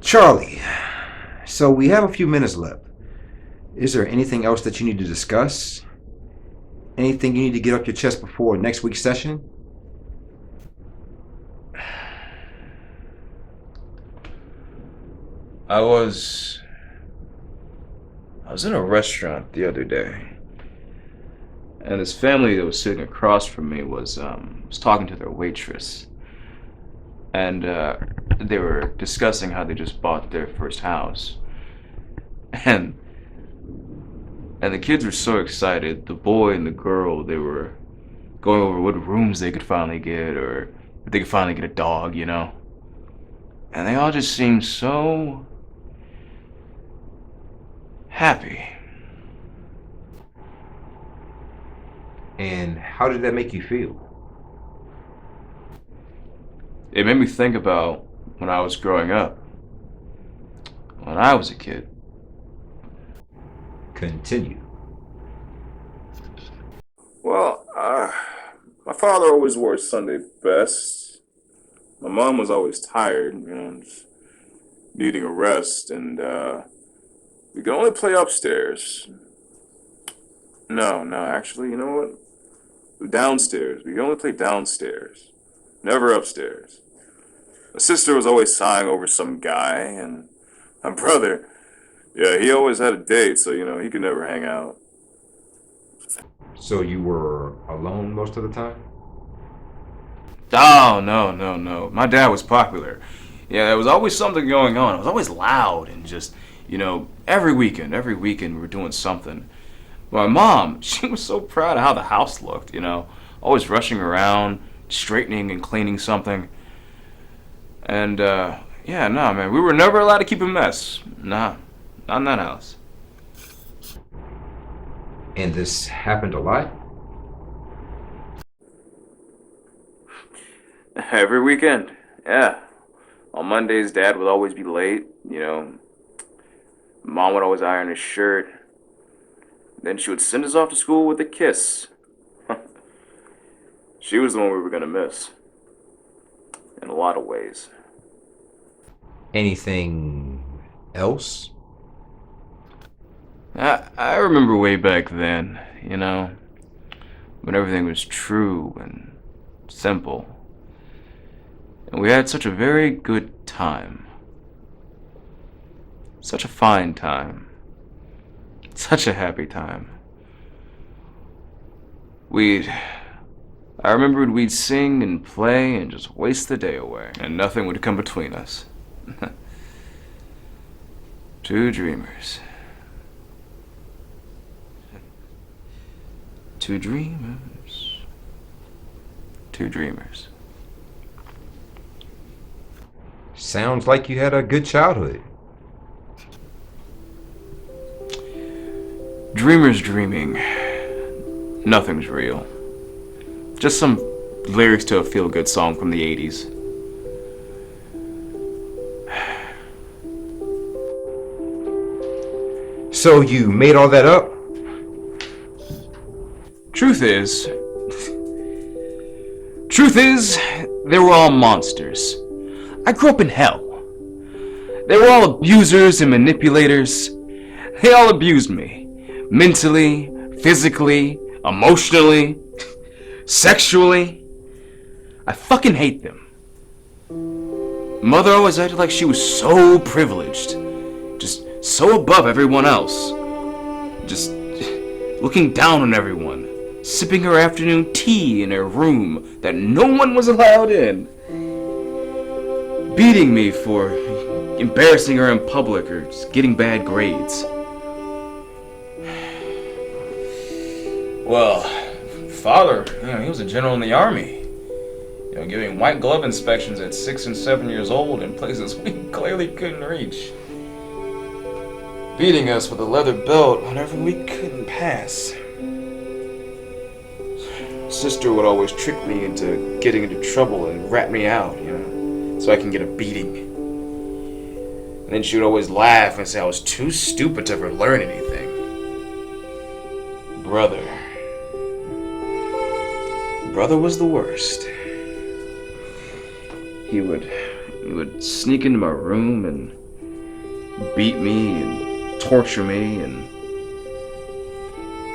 Charlie, so we have a few minutes left. Is there anything else that you need to discuss? Anything you need to get off your chest before next week's session? I was in a restaurant the other day, and this family that was sitting across from me was talking to their waitress, and they were discussing how they just bought their first house, and and the kids were so excited. The boy and the girl, they were going over what rooms they could finally get, or if they could finally get a dog, and they all just seemed so happy. And how did that make you feel? It made me think about when I was growing up, when I was a kid. Continue. Well, my father always wore Sunday best. My mom was always tired, just needing a rest, and we could only play upstairs. No, actually, you know what? Downstairs. We could only play downstairs, never upstairs. My sister was always sighing over some guy, and my brother, yeah, he always had a date, so, he could never hang out. So you were alone most of the time? Oh, no. My dad was popular. Yeah, there was always something going on. It was always loud and just, every weekend we were doing something. My mom, she was so proud of how the house looked, always rushing around, straightening and cleaning something. And, yeah, no, man, we were never allowed to keep a mess. Nah, not in that house. And this happened a lot? Every weekend, yeah. On Mondays, Dad would always be late, Mom would always iron his shirt. Then she would send us off to school with a kiss. She was the one we were gonna miss. In a lot of ways. Anything else? I remember way back then, when everything was true and simple. And we had such a very good time. Such a fine time. Such a happy time. I remembered we'd sing and play and just waste the day away, and nothing would come between us. Two dreamers. Two dreamers. Two dreamers. Sounds like you had a good childhood. Dreamers dreaming. Nothing's real. Just some lyrics to a feel-good song from the 80s. So you made all that up? Truth is, they were all monsters. I grew up in hell. They were all abusers and manipulators. They all abused me. Mentally, physically, emotionally, sexually. I fucking hate them. Mother always acted like she was so privileged. Just so above everyone else. Just looking down on everyone. Sipping her afternoon tea in her room that no one was allowed in. Beating me for embarrassing her in public or just getting bad grades. Well, father, he was a general in the army. Giving white glove inspections at 6 and 7 years old in places we clearly couldn't reach. Beating us with a leather belt whenever we couldn't pass. Sister would always trick me into getting into trouble and rat me out, so I can get a beating. And then she would always laugh and say I was too stupid to ever learn anything. Brother was the worst. He would sneak into my room and beat me and torture me, and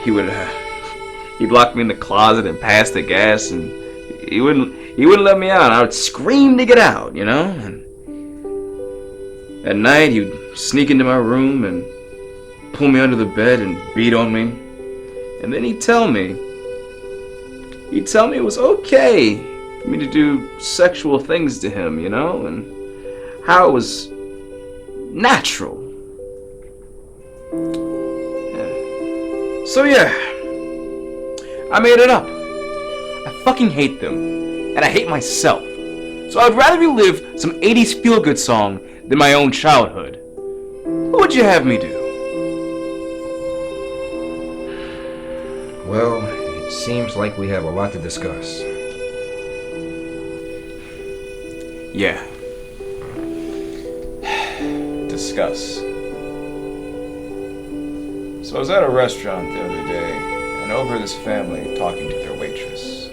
he'd lock me in the closet and pass the gas, and he wouldn't let me out. I would scream to get out, you know. And at night he'd sneak into my room and pull me under the bed and beat on me, and then he'd tell me it was okay for me to do sexual things to him, you know, and how it was natural. Yeah. So yeah, I made it up. I fucking hate them, and I hate myself. So I'd rather relive some 80s feel-good song than my own childhood. What would you have me do? Well, it seems like we have a lot to discuss. Yeah. Discuss. So I was at a restaurant the other day and overheard this family talking to their waitress.